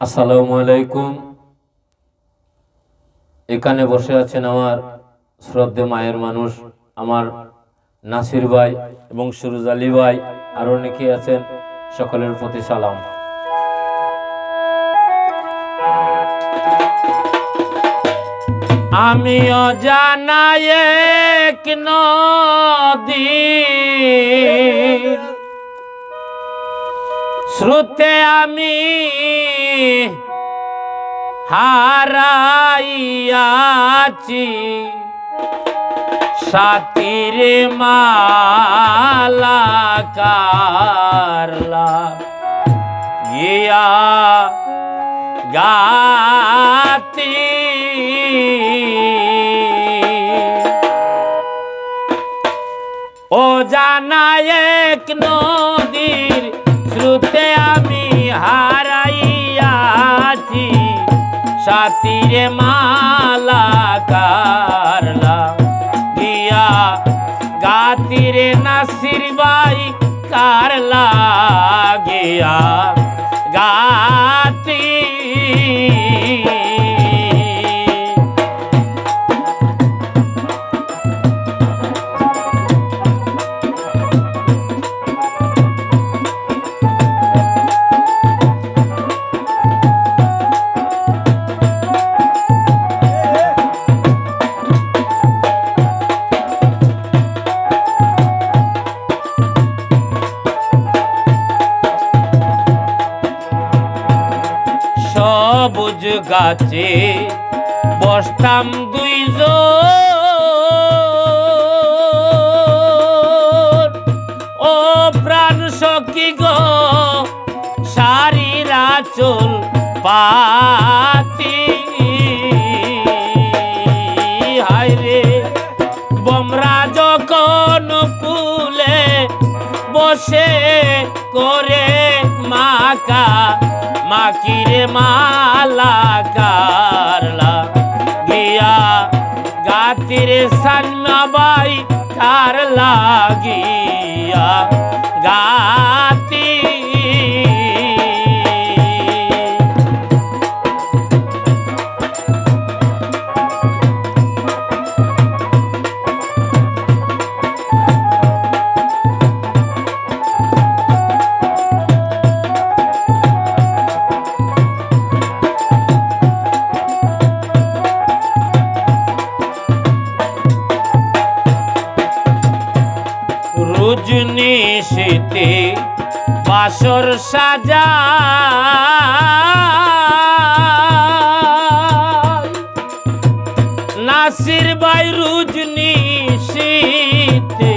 আসসালামু আলাইকুম। এখানে বসে আছেন আমার শ্রদ্ধেয় মায়ের মানুষ, আমার নাসির ভাই এবং সুরুজ আলী ভাই, আর অনেকে আছেন। সকলের প্রতি সালাম। আমি অজানা এক নদী, স্রোতে আমি হারাইয়াছি, সাথীরে মালা কারলা গিয়া গাতি, ও জানা এক নদীর স্রোতে আমি হারাইয়াছি, সাথীরে মালা কারলা গিয়া গাতিরে নাসির ভাই কারলা গিয়া গাতি। সবুজ গাছে বসতাম দুইজন, ও প্রাণ সখী গো সারিরা চল পাতি, হায়রে বমরা যখন ফুলে বসে করে মাকা মাকিরে মালা কারলা গিয়া গাতিরে সান্না বাই কারলা গিয়া গাতি। রজনী শীতে বাসর সাজা, নাসির ভাই রজনী শীতে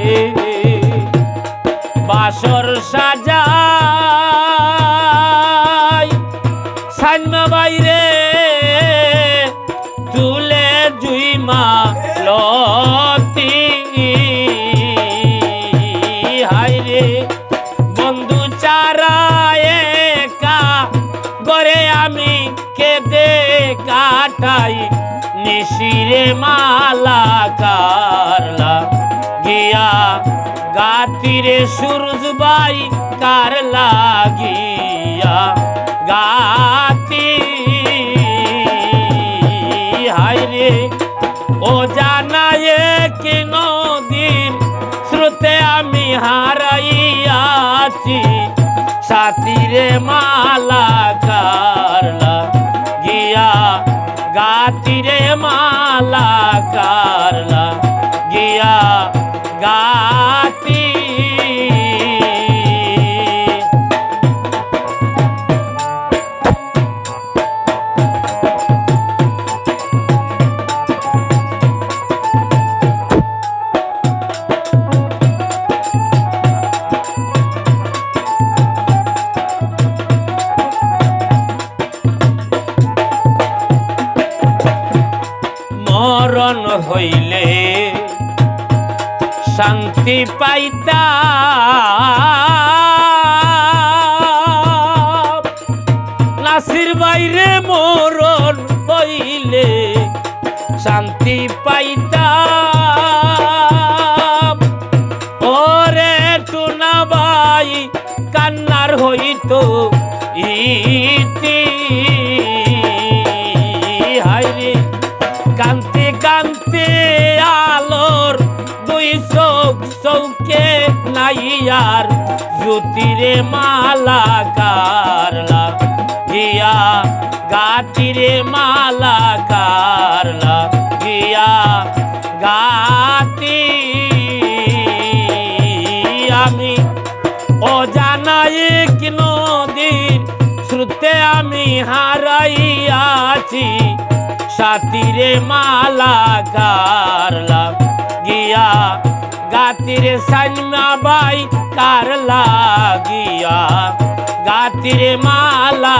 বাসর সাজা, সাইমা বাইরে তুলে জুইমা লতি, বন্ধু চারা একা গরে আমি কেঁদে কাটাই, নিশিরে মালা কারলা গিয়া গাতিরে সুরজ ভাই কারলা গিয়া গাতি, হায়রে ও জানা এক নদীর স্রোতে আমি হারাইয়াছি, সাথীরে মালা কারলা গিয়া গাতিরে মালা কারলা গিয়া গাতি। মরণ হইলে শান্তি পাইতা, নাসির বাইরে মরণ হইলে শান্তি পাইতা, ওরে টুনা ভাই কান্নার হইতো ইতি, দয়ার জ্যোতিরে মালা কারলা গিয়া গাতিরে মালা কারলা গিয়া গাতি আমি অজানাই কি নদীর স্রোতে আমি হারাইয়াছি সাথীরে মালা কারলাম গিয়া গাতিরে সাইমা বাই কারলা গিয়া গাতিরে মালা